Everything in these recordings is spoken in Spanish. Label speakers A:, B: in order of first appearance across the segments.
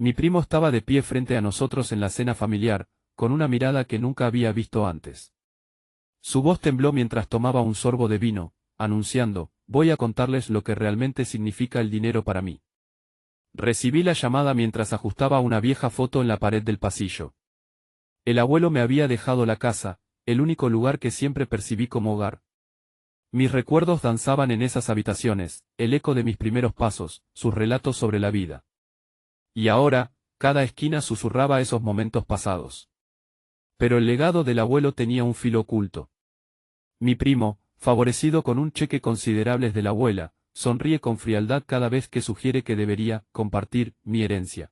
A: Mi primo estaba de pie frente a nosotros en la cena familiar, con una mirada que nunca había visto antes. Su voz tembló mientras tomaba un sorbo de vino, anunciando, voy a contarles lo que realmente significa el dinero para mí. Recibí la llamada mientras ajustaba una vieja foto en la pared del pasillo. El abuelo me había dejado la casa, el único lugar que siempre percibí como hogar. Mis recuerdos danzaban en esas habitaciones, el eco de mis primeros pasos, sus relatos sobre la vida. Y ahora, cada esquina susurraba esos momentos pasados. Pero el legado del abuelo tenía un filo oculto. Mi primo, favorecido con un cheque considerable de la abuela, sonríe con frialdad cada vez que sugiere que debería compartir mi herencia.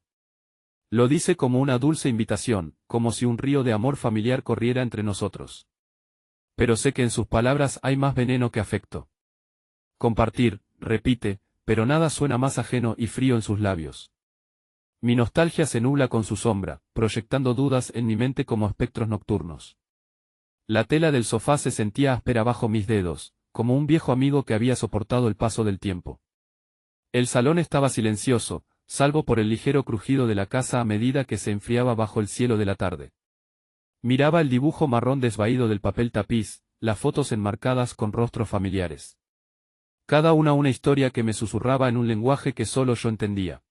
A: Lo dice como una dulce invitación, como si un río de amor familiar corriera entre nosotros. Pero sé que en sus palabras hay más veneno que afecto. Compartir, repite, pero nada suena más ajeno y frío en sus labios. Mi nostalgia se nubla con su sombra, proyectando dudas en mi mente como espectros nocturnos. La tela del sofá se sentía áspera bajo mis dedos, como un viejo amigo que había soportado el paso del tiempo. El salón estaba silencioso, salvo por el ligero crujido de la casa a medida que se enfriaba bajo el cielo de la tarde. Miraba el dibujo marrón desvaído del papel tapiz, las fotos enmarcadas con rostros familiares. Cada una historia que me susurraba en un lenguaje que solo yo entendía.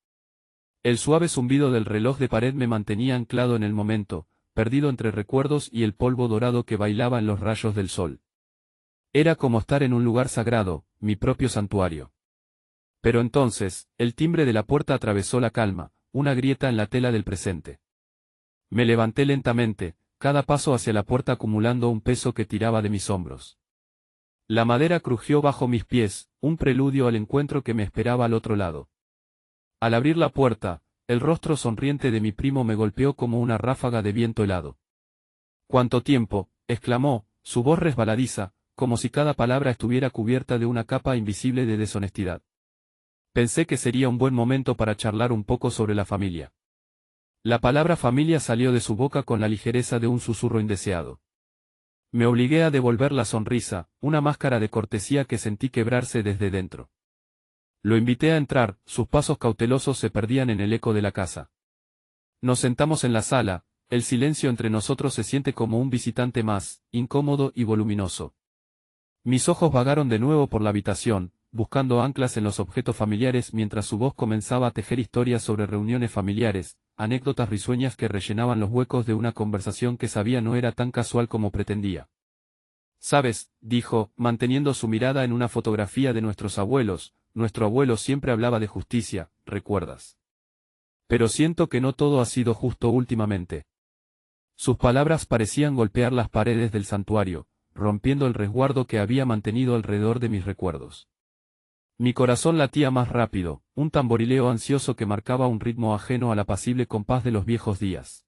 A: El suave zumbido del reloj de pared me mantenía anclado en el momento, perdido entre recuerdos y el polvo dorado que bailaba en los rayos del sol. Era como estar en un lugar sagrado, mi propio santuario. Pero entonces, el timbre de la puerta atravesó la calma, una grieta en la tela del presente. Me levanté lentamente, cada paso hacia la puerta acumulando un peso que tiraba de mis hombros. La madera crujió bajo mis pies, un preludio al encuentro que me esperaba al otro lado. Al abrir la puerta, el rostro sonriente de mi primo me golpeó como una ráfaga de viento helado. ¿Cuánto tiempo?, exclamó, su voz resbaladiza, como si cada palabra estuviera cubierta de una capa invisible de deshonestidad. Pensé que sería un buen momento para charlar un poco sobre la familia. La palabra familia salió de su boca con la ligereza de un susurro indeseado. Me obligué a devolver la sonrisa, una máscara de cortesía que sentí quebrarse desde dentro. Lo invité a entrar, sus pasos cautelosos se perdían en el eco de la casa. Nos sentamos en la sala, el silencio entre nosotros se siente como un visitante más, incómodo y voluminoso. Mis ojos vagaron de nuevo por la habitación, buscando anclas en los objetos familiares mientras su voz comenzaba a tejer historias sobre reuniones familiares, anécdotas risueñas que rellenaban los huecos de una conversación que sabía no era tan casual como pretendía. «Sabes», dijo, manteniendo su mirada en una fotografía de nuestros abuelos, nuestro abuelo siempre hablaba de justicia, ¿recuerdas? Pero siento que no todo ha sido justo últimamente. Sus palabras parecían golpear las paredes del santuario, rompiendo el resguardo que había mantenido alrededor de mis recuerdos. Mi corazón latía más rápido, un tamborileo ansioso que marcaba un ritmo ajeno al apacible compás de los viejos días.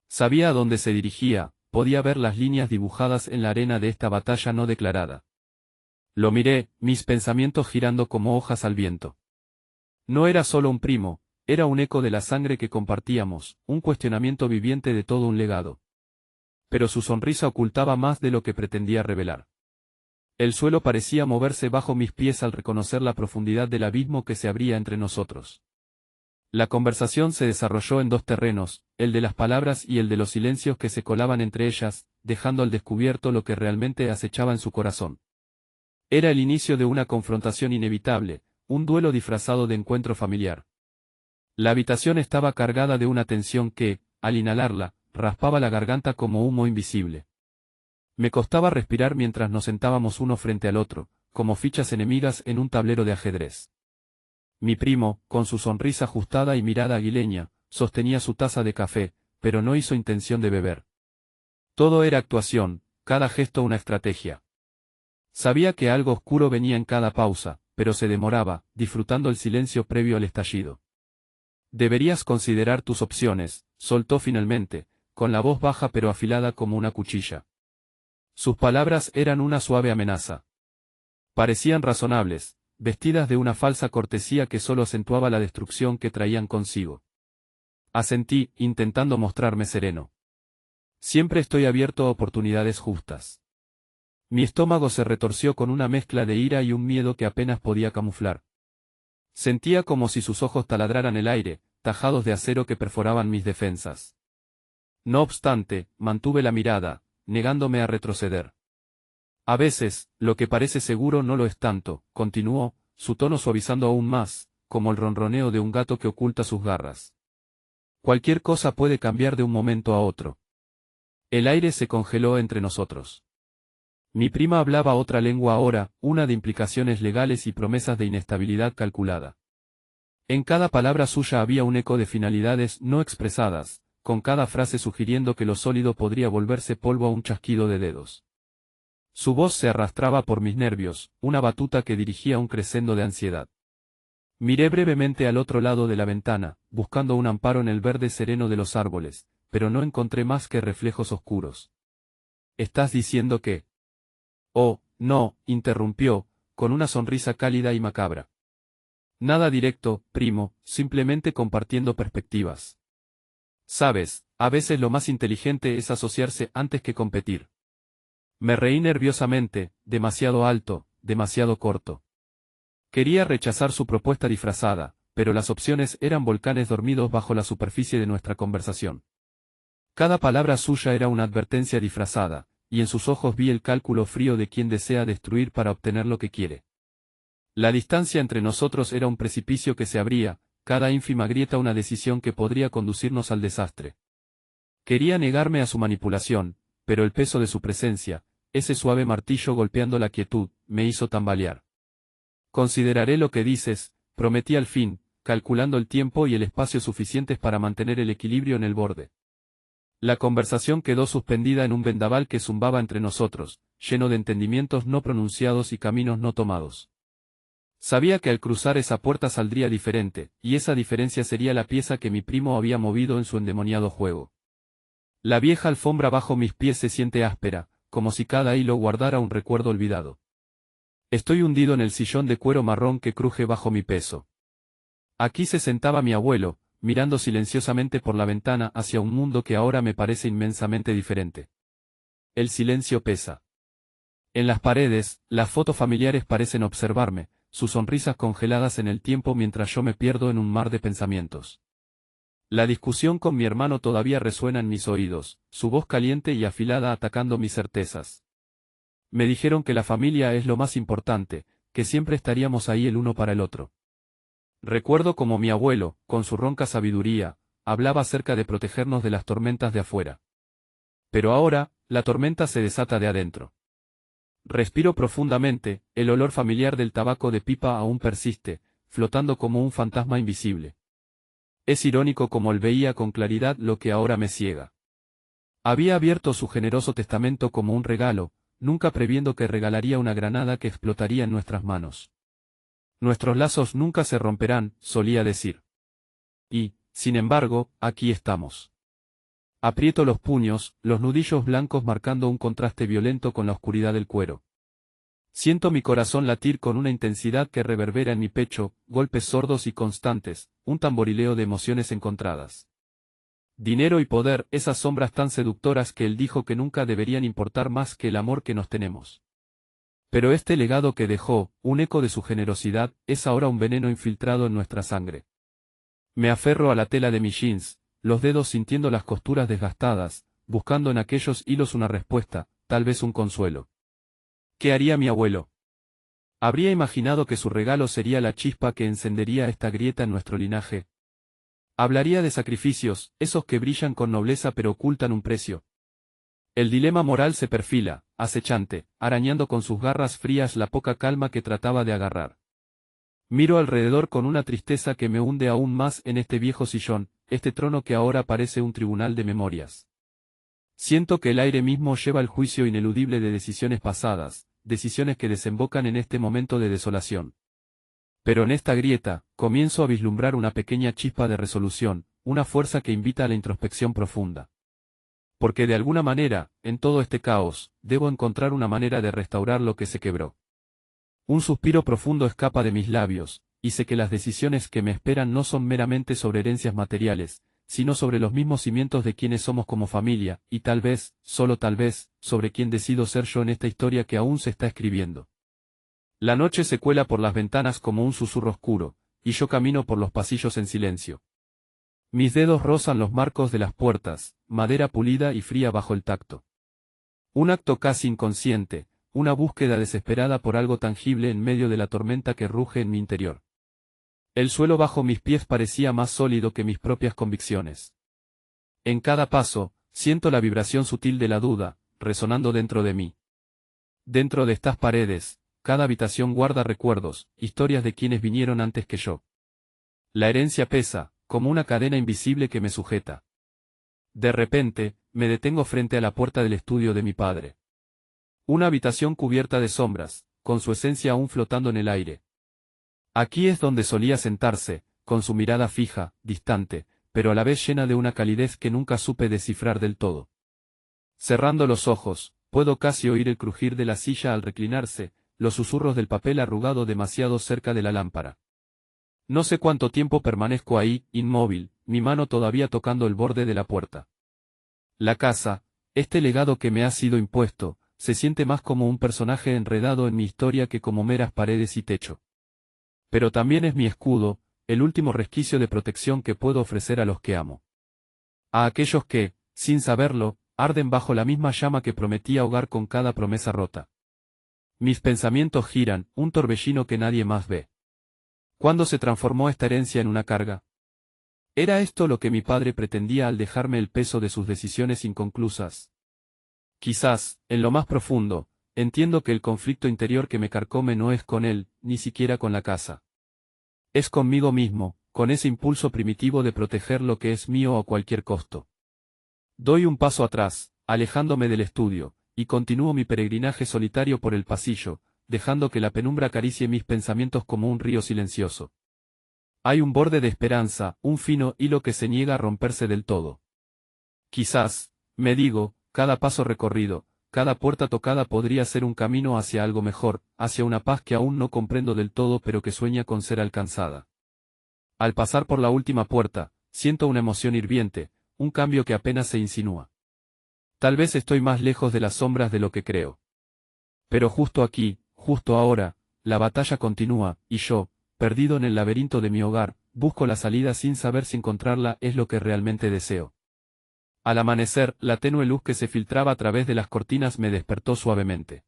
A: Sabía a dónde se dirigía, podía ver las líneas dibujadas en la arena de esta batalla no declarada. Lo miré, mis pensamientos girando como hojas al viento. No era solo un primo, era un eco de la sangre que compartíamos, un cuestionamiento viviente de todo un legado. Pero su sonrisa ocultaba más de lo que pretendía revelar. El suelo parecía moverse bajo mis pies al reconocer la profundidad del abismo que se abría entre nosotros. La conversación se desarrolló en dos terrenos, el de las palabras y el de los silencios que se colaban entre ellas, dejando al descubierto lo que realmente acechaba en su corazón. Era el inicio de una confrontación inevitable, un duelo disfrazado de encuentro familiar. La habitación estaba cargada de una tensión que, al inhalarla, raspaba la garganta como humo invisible. Me costaba respirar mientras nos sentábamos uno frente al otro, como fichas enemigas en un tablero de ajedrez. Mi primo, con su sonrisa ajustada y mirada aguileña, sostenía su taza de café, pero no hizo intención de beber. Todo era actuación, cada gesto una estrategia. Sabía que algo oscuro venía en cada pausa, pero se demoraba, disfrutando el silencio previo al estallido. Deberías considerar tus opciones, soltó finalmente, con la voz baja pero afilada como una cuchilla. Sus palabras eran una suave amenaza. Parecían razonables, vestidas de una falsa cortesía que solo acentuaba la destrucción que traían consigo. Asentí, intentando mostrarme sereno. Siempre estoy abierto a oportunidades justas. Mi estómago se retorció con una mezcla de ira y un miedo que apenas podía camuflar. Sentía como si sus ojos taladraran el aire, tajados de acero que perforaban mis defensas. No obstante, mantuve la mirada, negándome a retroceder. A veces, lo que parece seguro no lo es tanto, continuó, su tono suavizando aún más, como el ronroneo de un gato que oculta sus garras. Cualquier cosa puede cambiar de un momento a otro. El aire se congeló entre nosotros. Mi prima hablaba otra lengua ahora, una de implicaciones legales y promesas de inestabilidad calculada. En cada palabra suya había un eco de finalidades no expresadas, con cada frase sugiriendo que lo sólido podría volverse polvo a un chasquido de dedos. Su voz se arrastraba por mis nervios, una batuta que dirigía un crescendo de ansiedad. Miré brevemente al otro lado de la ventana, buscando un amparo en el verde sereno de los árboles, pero no encontré más que reflejos oscuros. ¿Estás diciendo que? Oh, no, interrumpió, con una sonrisa cálida y macabra. Nada directo, primo, simplemente compartiendo perspectivas. Sabes, a veces lo más inteligente es asociarse antes que competir. Me reí nerviosamente, demasiado alto, demasiado corto. Quería rechazar su propuesta disfrazada, pero las opciones eran volcanes dormidos bajo la superficie de nuestra conversación. Cada palabra suya era una advertencia disfrazada, y en sus ojos vi el cálculo frío de quien desea destruir para obtener lo que quiere. La distancia entre nosotros era un precipicio que se abría, cada ínfima grieta una decisión que podría conducirnos al desastre. Quería negarme a su manipulación, pero el peso de su presencia, ese suave martillo golpeando la quietud, me hizo tambalear. Consideraré lo que dices, prometí al fin, calculando el tiempo y el espacio suficientes para mantener el equilibrio en el borde. La conversación quedó suspendida en un vendaval que zumbaba entre nosotros, lleno de entendimientos no pronunciados y caminos no tomados. Sabía que al cruzar esa puerta saldría diferente, y esa diferencia sería la pieza que mi primo había movido en su endemoniado juego. La vieja alfombra bajo mis pies se siente áspera, como si cada hilo guardara un recuerdo olvidado. Estoy hundido en el sillón de cuero marrón que cruje bajo mi peso. Aquí se sentaba mi abuelo, mirando silenciosamente por la ventana hacia un mundo que ahora me parece inmensamente diferente. El silencio pesa. En las paredes, las fotos familiares parecen observarme, sus sonrisas congeladas en el tiempo mientras yo me pierdo en un mar de pensamientos. La discusión con mi hermano todavía resuena en mis oídos, su voz caliente y afilada atacando mis certezas. Me dijeron que la familia es lo más importante, que siempre estaríamos ahí el uno para el otro. Recuerdo como mi abuelo, con su ronca sabiduría, hablaba acerca de protegernos de las tormentas de afuera. Pero ahora, la tormenta se desata de adentro. Respiro profundamente, el olor familiar del tabaco de pipa aún persiste, flotando como un fantasma invisible. Es irónico como él veía con claridad lo que ahora me ciega. Había abierto su generoso testamento como un regalo, nunca previendo que regalaría una granada que explotaría en nuestras manos. Nuestros lazos nunca se romperán, solía decir. Y, sin embargo, aquí estamos. Aprieto los puños, los nudillos blancos marcando un contraste violento con la oscuridad del cuero. Siento mi corazón latir con una intensidad que reverbera en mi pecho, golpes sordos y constantes, un tamborileo de emociones encontradas. Dinero y poder, esas sombras tan seductoras que él dijo que nunca deberían importar más que el amor que nos tenemos. Pero este legado que dejó, un eco de su generosidad, es ahora un veneno infiltrado en nuestra sangre. Me aferro a la tela de mis jeans, los dedos sintiendo las costuras desgastadas, buscando en aquellos hilos una respuesta, tal vez un consuelo. ¿Qué haría mi abuelo? ¿Habría imaginado que su regalo sería la chispa que encendería esta grieta en nuestro linaje? Hablaría de sacrificios, esos que brillan con nobleza pero ocultan un precio. El dilema moral se perfila, acechante, arañando con sus garras frías la poca calma que trataba de agarrar. Miro alrededor con una tristeza que me hunde aún más en este viejo sillón, este trono que ahora parece un tribunal de memorias. Siento que el aire mismo lleva el juicio ineludible de decisiones pasadas, decisiones que desembocan en este momento de desolación. Pero en esta grieta, comienzo a vislumbrar una pequeña chispa de resolución, una fuerza que invita a la introspección profunda. Porque de alguna manera, en todo este caos, debo encontrar una manera de restaurar lo que se quebró. Un suspiro profundo escapa de mis labios, y sé que las decisiones que me esperan no son meramente sobre herencias materiales, sino sobre los mismos cimientos de quienes somos como familia, y tal vez, solo tal vez, sobre quién decido ser yo en esta historia que aún se está escribiendo. La noche se cuela por las ventanas como un susurro oscuro, y yo camino por los pasillos en silencio. Mis dedos rozan los marcos de las puertas, madera pulida y fría bajo el tacto. Un acto casi inconsciente, una búsqueda desesperada por algo tangible en medio de la tormenta que ruge en mi interior. El suelo bajo mis pies parecía más sólido que mis propias convicciones. En cada paso, siento la vibración sutil de la duda, resonando dentro de mí. Dentro de estas paredes, cada habitación guarda recuerdos, historias de quienes vinieron antes que yo. La herencia pesa, como una cadena invisible que me sujeta. De repente, me detengo frente a la puerta del estudio de mi padre. Una habitación cubierta de sombras, con su esencia aún flotando en el aire. Aquí es donde solía sentarse, con su mirada fija, distante, pero a la vez llena de una calidez que nunca supe descifrar del todo. Cerrando los ojos, puedo casi oír el crujir de la silla al reclinarse, los susurros del papel arrugado demasiado cerca de la lámpara. No sé cuánto tiempo permanezco ahí, inmóvil, mi mano todavía tocando el borde de la puerta. La casa, este legado que me ha sido impuesto, se siente más como un personaje enredado en mi historia que como meras paredes y techo. Pero también es mi escudo, el último resquicio de protección que puedo ofrecer a los que amo. A aquellos que, sin saberlo, arden bajo la misma llama que prometí ahogar con cada promesa rota. Mis pensamientos giran, un torbellino que nadie más ve. ¿Cuándo se transformó esta herencia en una carga? ¿Era esto lo que mi padre pretendía al dejarme el peso de sus decisiones inconclusas? Quizás, en lo más profundo, entiendo que el conflicto interior que me carcome no es con él, ni siquiera con la casa. Es conmigo mismo, con ese impulso primitivo de proteger lo que es mío a cualquier costo. Doy un paso atrás, alejándome del estudio, y continúo mi peregrinaje solitario por el pasillo, dejando que la penumbra acaricie mis pensamientos como un río silencioso. Hay un borde de esperanza, un fino hilo que se niega a romperse del todo. Quizás, me digo, cada paso recorrido, cada puerta tocada podría ser un camino hacia algo mejor, hacia una paz que aún no comprendo del todo pero que sueña con ser alcanzada. Al pasar por la última puerta, siento una emoción hirviente, un cambio que apenas se insinúa. Tal vez estoy más lejos de las sombras de lo que creo. Pero justo aquí, justo ahora, la batalla continúa, y yo, perdido en el laberinto de mi hogar, busco la salida sin saber si encontrarla es lo que realmente deseo. Al amanecer, la tenue luz que se filtraba a través de las cortinas me despertó suavemente.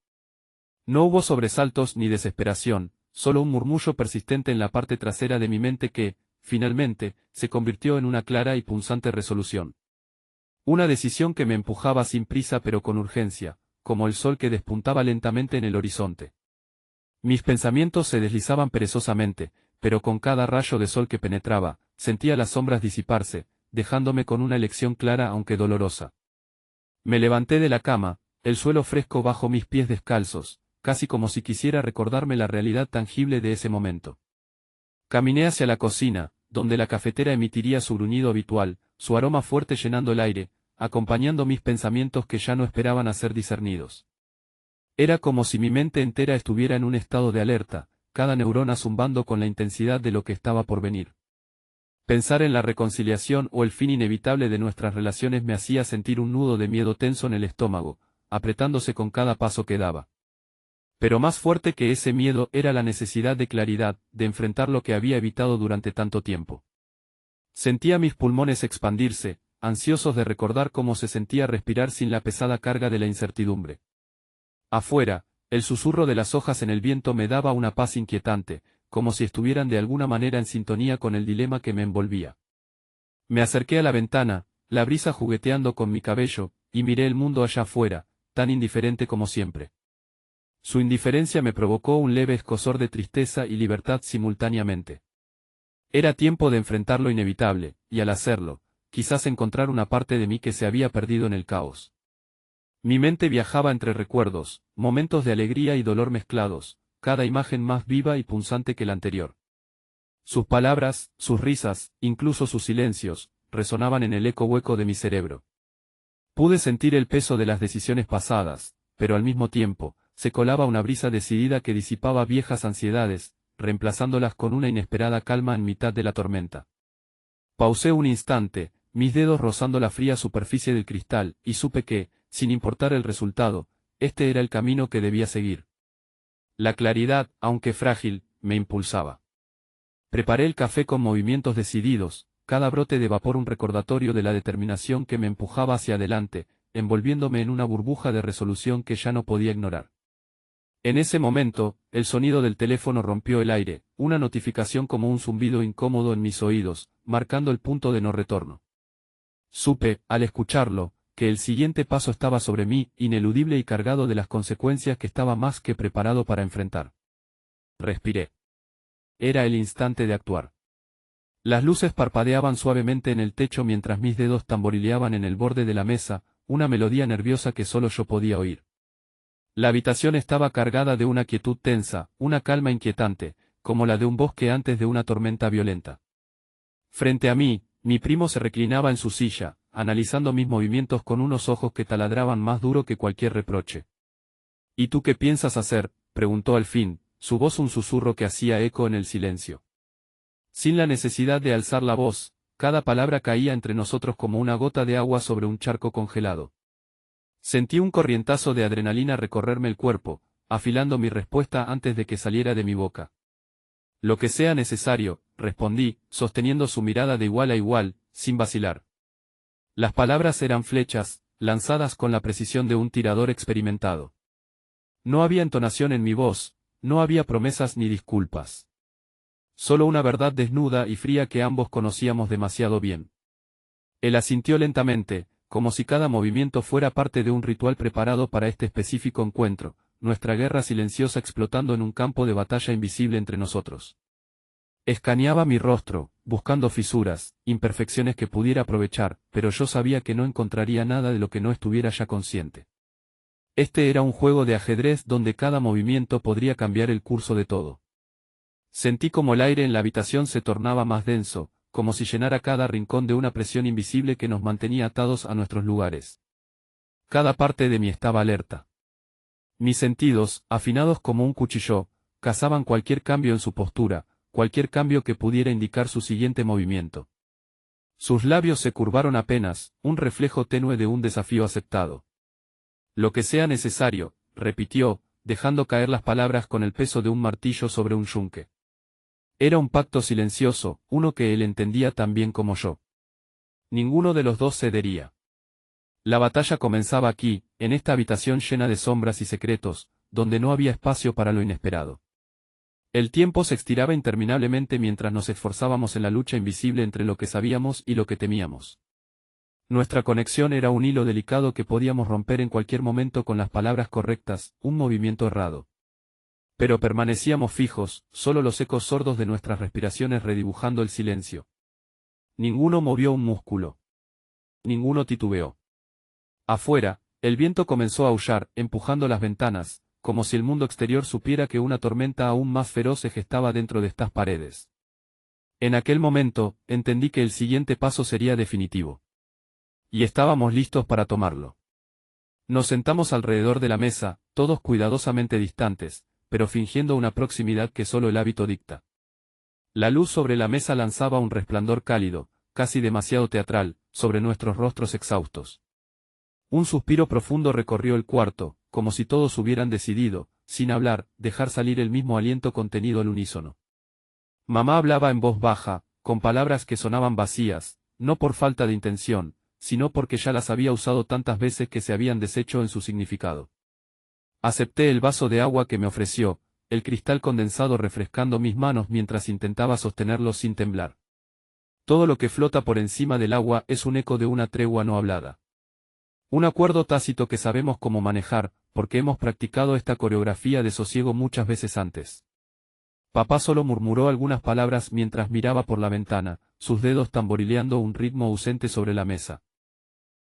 A: No hubo sobresaltos ni desesperación, solo un murmullo persistente en la parte trasera de mi mente que, finalmente, se convirtió en una clara y punzante resolución. Una decisión que me empujaba sin prisa pero con urgencia, como el sol que despuntaba lentamente en el horizonte. Mis pensamientos se deslizaban perezosamente, pero con cada rayo de sol que penetraba, sentía las sombras disiparse, dejándome con una elección clara aunque dolorosa. Me levanté de la cama, el suelo fresco bajo mis pies descalzos, casi como si quisiera recordarme la realidad tangible de ese momento. Caminé hacia la cocina, donde la cafetera emitiría su gruñido habitual, su aroma fuerte llenando el aire, acompañando mis pensamientos que ya no esperaban a ser discernidos. Era como si mi mente entera estuviera en un estado de alerta, cada neurona zumbando con la intensidad de lo que estaba por venir. Pensar en la reconciliación o el fin inevitable de nuestras relaciones me hacía sentir un nudo de miedo tenso en el estómago, apretándose con cada paso que daba. Pero más fuerte que ese miedo era la necesidad de claridad, de enfrentar lo que había evitado durante tanto tiempo. Sentía mis pulmones expandirse, ansiosos de recordar cómo se sentía respirar sin la pesada carga de la incertidumbre. Afuera, el susurro de las hojas en el viento me daba una paz inquietante, como si estuvieran de alguna manera en sintonía con el dilema que me envolvía. Me acerqué a la ventana, la brisa jugueteando con mi cabello, y miré el mundo allá afuera, tan indiferente como siempre. Su indiferencia me provocó un leve escozor de tristeza y libertad simultáneamente. Era tiempo de enfrentar lo inevitable, y al hacerlo, quizás encontrar una parte de mí que se había perdido en el caos. Mi mente viajaba entre recuerdos, momentos de alegría y dolor mezclados, cada imagen más viva y punzante que la anterior. Sus palabras, sus risas, incluso sus silencios, resonaban en el eco hueco de mi cerebro. Pude sentir el peso de las decisiones pasadas, pero al mismo tiempo, se colaba una brisa decidida que disipaba viejas ansiedades, reemplazándolas con una inesperada calma en mitad de la tormenta. Pausé un instante, mis dedos rozando la fría superficie del cristal, y supe que, sin importar el resultado, este era el camino que debía seguir. La claridad, aunque frágil, me impulsaba. Preparé el café con movimientos decididos, cada brote de vapor un recordatorio de la determinación que me empujaba hacia adelante, envolviéndome en una burbuja de resolución que ya no podía ignorar. En ese momento, el sonido del teléfono rompió el aire, una notificación como un zumbido incómodo en mis oídos, marcando el punto de no retorno. Supe, al escucharlo, que el siguiente paso estaba sobre mí, ineludible y cargado de las consecuencias que estaba más que preparado para enfrentar. Respiré. Era el instante de actuar. Las luces parpadeaban suavemente en el techo mientras mis dedos tamborileaban en el borde de la mesa, una melodía nerviosa que solo yo podía oír. La habitación estaba cargada de una quietud tensa, una calma inquietante, como la de un bosque antes de una tormenta violenta. Frente a mí, mi primo se reclinaba en su silla, analizando mis movimientos con unos ojos que taladraban más duro que cualquier reproche. ¿Y tú qué piensas hacer?, preguntó al fin, su voz un susurro que hacía eco en el silencio. Sin la necesidad de alzar la voz, cada palabra caía entre nosotros como una gota de agua sobre un charco congelado. Sentí un corrientazo de adrenalina recorrerme el cuerpo, afilando mi respuesta antes de que saliera de mi boca. Lo que sea necesario, respondí, sosteniendo su mirada de igual a igual, sin vacilar. Las palabras eran flechas, lanzadas con la precisión de un tirador experimentado. No había entonación en mi voz, no había promesas ni disculpas. Solo una verdad desnuda y fría que ambos conocíamos demasiado bien. Él asintió lentamente, como si cada movimiento fuera parte de un ritual preparado para este específico encuentro, nuestra guerra silenciosa explotando en un campo de batalla invisible entre nosotros. Escaneaba mi rostro, buscando fisuras, imperfecciones que pudiera aprovechar, pero yo sabía que no encontraría nada de lo que no estuviera ya consciente. Este era un juego de ajedrez donde cada movimiento podría cambiar el curso de todo. Sentí como el aire en la habitación se tornaba más denso, como si llenara cada rincón de una presión invisible que nos mantenía atados a nuestros lugares. Cada parte de mí estaba alerta. Mis sentidos, afinados como un cuchillo, cazaban cualquier cambio en su postura, cualquier cambio que pudiera indicar su siguiente movimiento. Sus labios se curvaron apenas, un reflejo tenue de un desafío aceptado. Lo que sea necesario, repitió, dejando caer las palabras con el peso de un martillo sobre un yunque. Era un pacto silencioso, uno que él entendía tan bien como yo. Ninguno de los dos cedería. La batalla comenzaba aquí, en esta habitación llena de sombras y secretos, donde no había espacio para lo inesperado. El tiempo se estiraba interminablemente mientras nos esforzábamos en la lucha invisible entre lo que sabíamos y lo que temíamos. Nuestra conexión era un hilo delicado que podíamos romper en cualquier momento con las palabras correctas, un movimiento errado. Pero permanecíamos fijos, solo los ecos sordos de nuestras respiraciones redibujando el silencio. Ninguno movió un músculo. Ninguno titubeó. Afuera, el viento comenzó a aullar, empujando las ventanas, como si el mundo exterior supiera que una tormenta aún más feroz se gestaba dentro de estas paredes. En aquel momento, entendí que el siguiente paso sería definitivo. Y estábamos listos para tomarlo. Nos sentamos alrededor de la mesa, todos cuidadosamente distantes, pero fingiendo una proximidad que solo el hábito dicta. La luz sobre la mesa lanzaba un resplandor cálido, casi demasiado teatral, sobre nuestros rostros exhaustos. Un suspiro profundo recorrió el cuarto, como si todos hubieran decidido, sin hablar, dejar salir el mismo aliento contenido al unísono. Mamá hablaba en voz baja, con palabras que sonaban vacías, no por falta de intención, sino porque ya las había usado tantas veces que se habían deshecho en su significado. Acepté el vaso de agua que me ofreció, el cristal condensado refrescando mis manos mientras intentaba sostenerlo sin temblar. Todo lo que flota por encima del agua es un eco de una tregua no hablada. Un acuerdo tácito que sabemos cómo manejar, porque hemos practicado esta coreografía de sosiego muchas veces antes. Papá solo murmuró algunas palabras mientras miraba por la ventana, sus dedos tamborileando un ritmo ausente sobre la mesa.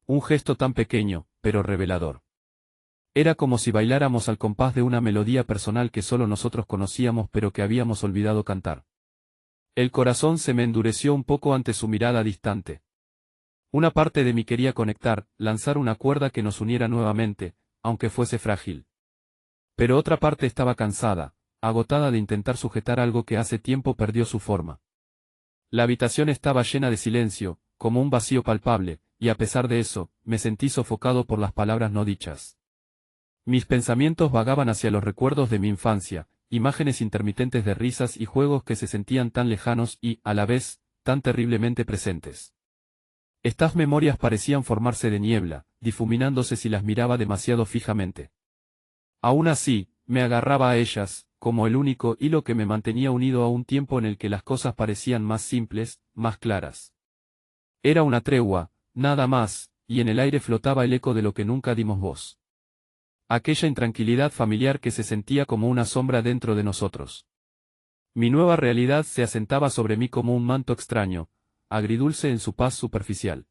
A: Un gesto tan pequeño, pero revelador. Era como si bailáramos al compás de una melodía personal que solo nosotros conocíamos pero que habíamos olvidado cantar. El corazón se me endureció un poco ante su mirada distante. Una parte de mí quería conectar, lanzar una cuerda que nos uniera nuevamente, aunque fuese frágil. Pero otra parte estaba cansada, agotada de intentar sujetar algo que hace tiempo perdió su forma. La habitación estaba llena de silencio, como un vacío palpable, y a pesar de eso, me sentí sofocado por las palabras no dichas. Mis pensamientos vagaban hacia los recuerdos de mi infancia, imágenes intermitentes de risas y juegos que se sentían tan lejanos y, a la vez, tan terriblemente presentes. Estas memorias parecían formarse de niebla, difuminándose si las miraba demasiado fijamente. Aún así, me agarraba a ellas, como el único hilo que me mantenía unido a un tiempo en el que las cosas parecían más simples, más claras. Era una tregua, nada más, y en el aire flotaba el eco de lo que nunca dimos voz. Aquella intranquilidad familiar que se sentía como una sombra dentro de nosotros. Mi nueva realidad se asentaba sobre mí como un manto extraño, agridulce en su paz superficial.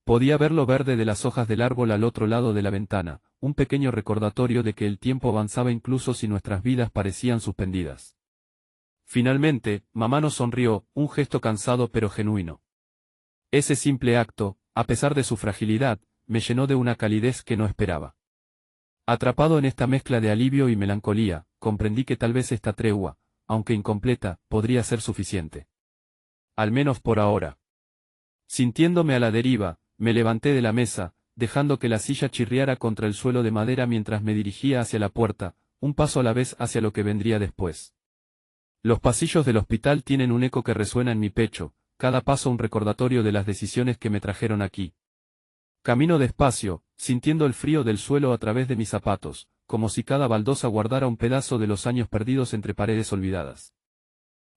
A: Podía ver lo verde de las hojas del árbol al otro lado de la ventana, un pequeño recordatorio de que el tiempo avanzaba incluso si nuestras vidas parecían suspendidas. Finalmente, mamá nos sonrió, un gesto cansado pero genuino. Ese simple acto, a pesar de su fragilidad, me llenó de una calidez que no esperaba. Atrapado en esta mezcla de alivio y melancolía, comprendí que tal vez esta tregua, aunque incompleta, podría ser suficiente. Al menos por ahora. Sintiéndome a la deriva, me levanté de la mesa, dejando que la silla chirriara contra el suelo de madera mientras me dirigía hacia la puerta, un paso a la vez hacia lo que vendría después. Los pasillos del hospital tienen un eco que resuena en mi pecho, cada paso un recordatorio de las decisiones que me trajeron aquí. Camino despacio, sintiendo el frío del suelo a través de mis zapatos, como si cada baldosa guardara un pedazo de los años perdidos entre paredes olvidadas.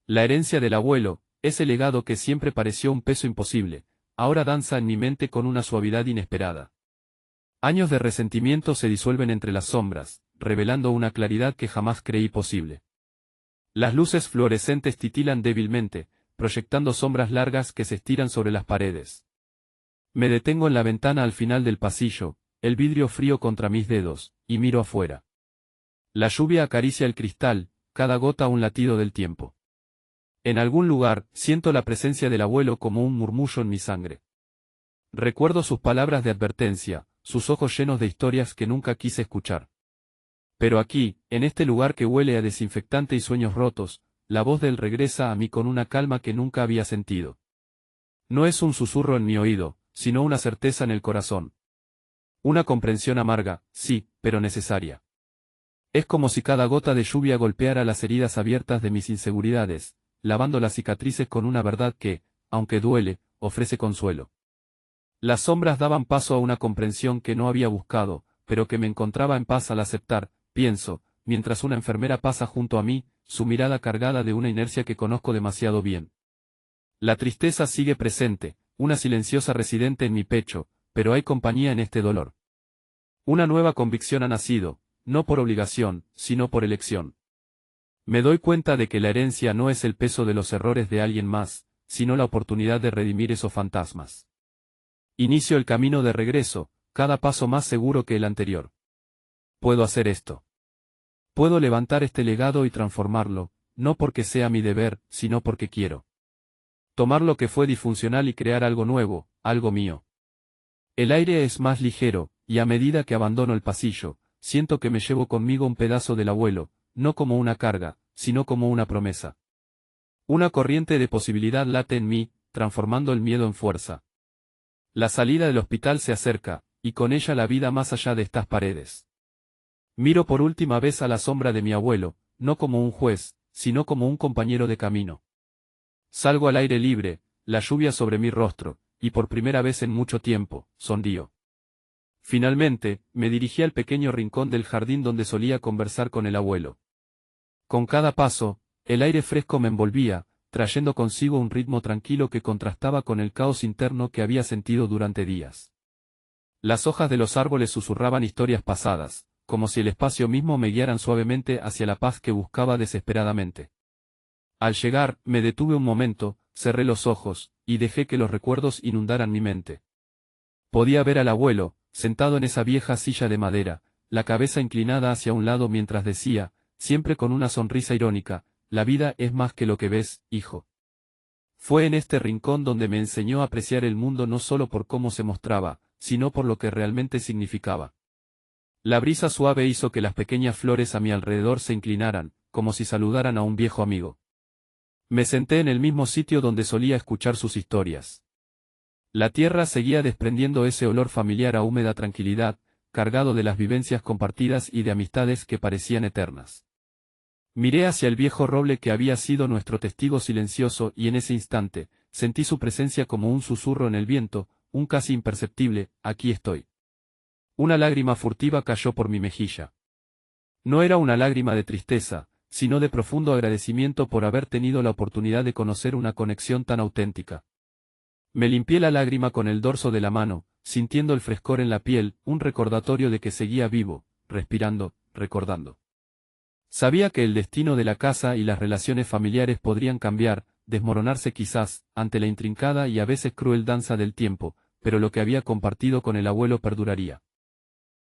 A: La herencia del abuelo, ese legado que siempre pareció un peso imposible, ahora danza en mi mente con una suavidad inesperada. Años de resentimiento se disuelven entre las sombras, revelando una claridad que jamás creí posible. Las luces fluorescentes titilan débilmente, proyectando sombras largas que se estiran sobre las paredes. Me detengo en la ventana al final del pasillo, el vidrio frío contra mis dedos, y miro afuera. La lluvia acaricia el cristal, cada gota un latido del tiempo. En algún lugar, siento la presencia del abuelo como un murmullo en mi sangre. Recuerdo sus palabras de advertencia, sus ojos llenos de historias que nunca quise escuchar. Pero aquí, en este lugar que huele a desinfectante y sueños rotos, la voz de él regresa a mí con una calma que nunca había sentido. No es un susurro en mi oído, sino una certeza en el corazón. Una comprensión amarga, sí, pero necesaria. Es como si cada gota de lluvia golpeara las heridas abiertas de mis inseguridades, lavando las cicatrices con una verdad que, aunque duele, ofrece consuelo. Las sombras daban paso a una comprensión que no había buscado, pero que me encontraba en paz al aceptar, pienso, mientras una enfermera pasa junto a mí, su mirada cargada de una inercia que conozco demasiado bien. La tristeza sigue presente, una silenciosa residente en mi pecho, pero hay compañía en este dolor. Una nueva convicción ha nacido, no por obligación, sino por elección. Me doy cuenta de que la herencia no es el peso de los errores de alguien más, sino la oportunidad de redimir esos fantasmas. Inicio el camino de regreso, cada paso más seguro que el anterior. Puedo hacer esto. Puedo levantar este legado y transformarlo, no porque sea mi deber, sino porque quiero. Tomar lo que fue disfuncional y crear algo nuevo, algo mío. El aire es más ligero, y a medida que abandono el pasillo, siento que me llevo conmigo un pedazo del abuelo, no como una carga, sino como una promesa. Una corriente de posibilidad late en mí, transformando el miedo en fuerza. La salida del hospital se acerca, y con ella la vida más allá de estas paredes. Miro por última vez a la sombra de mi abuelo, no como un juez, sino como un compañero de camino. Salgo al aire libre, la lluvia sobre mi rostro, y por primera vez en mucho tiempo, sonrío. Finalmente, me dirigí al pequeño rincón del jardín donde solía conversar con el abuelo. Con cada paso, el aire fresco me envolvía, trayendo consigo un ritmo tranquilo que contrastaba con el caos interno que había sentido durante días. Las hojas de los árboles susurraban historias pasadas, como si el espacio mismo me guiaran suavemente hacia la paz que buscaba desesperadamente. Al llegar, me detuve un momento, cerré los ojos, y dejé que los recuerdos inundaran mi mente. Podía ver al abuelo, sentado en esa vieja silla de madera, la cabeza inclinada hacia un lado mientras decía, siempre con una sonrisa irónica, la vida es más que lo que ves, hijo. Fue en este rincón donde me enseñó a apreciar el mundo no solo por cómo se mostraba, sino por lo que realmente significaba. La brisa suave hizo que las pequeñas flores a mi alrededor se inclinaran, como si saludaran a un viejo amigo. Me senté en el mismo sitio donde solía escuchar sus historias. La tierra seguía desprendiendo ese olor familiar a húmeda tranquilidad, cargado de las vivencias compartidas y de amistades que parecían eternas. Miré hacia el viejo roble que había sido nuestro testigo silencioso y en ese instante, sentí su presencia como un susurro en el viento, un casi imperceptible, aquí estoy. Una lágrima furtiva cayó por mi mejilla. No era una lágrima de tristeza, sino de profundo agradecimiento por haber tenido la oportunidad de conocer una conexión tan auténtica. Me limpié la lágrima con el dorso de la mano, sintiendo el frescor en la piel, un recordatorio de que seguía vivo, respirando, recordando. Sabía que el destino de la casa y las relaciones familiares podrían cambiar, desmoronarse quizás, ante la intrincada y a veces cruel danza del tiempo, pero lo que había compartido con el abuelo perduraría.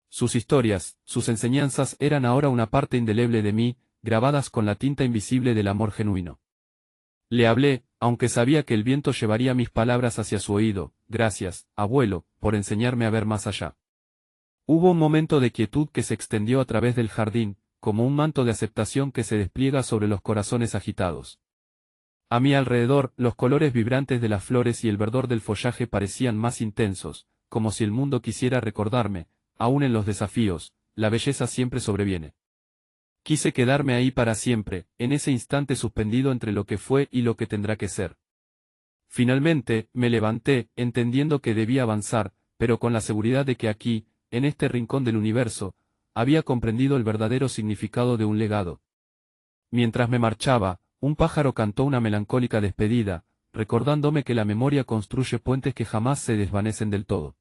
A: Sus historias, sus enseñanzas eran ahora una parte indeleble de mí, grabadas con la tinta invisible del amor genuino. Le hablé, aunque sabía que el viento llevaría mis palabras hacia su oído. Gracias, abuelo, por enseñarme a ver más allá. Hubo un momento de quietud que se extendió a través del jardín, como un manto de aceptación que se despliega sobre los corazones agitados. A mi alrededor, los colores vibrantes de las flores y el verdor del follaje parecían más intensos, como si el mundo quisiera recordarme, aún en los desafíos, la belleza siempre sobreviene. Quise quedarme ahí para siempre, en ese instante suspendido entre lo que fue y lo que tendrá que ser. Finalmente, me levanté, entendiendo que debía avanzar, pero con la seguridad de que aquí, en este rincón del universo, había comprendido el verdadero significado de un legado. Mientras me marchaba, un pájaro cantó una melancólica despedida, recordándome que la memoria construye puentes que jamás se desvanecen del todo.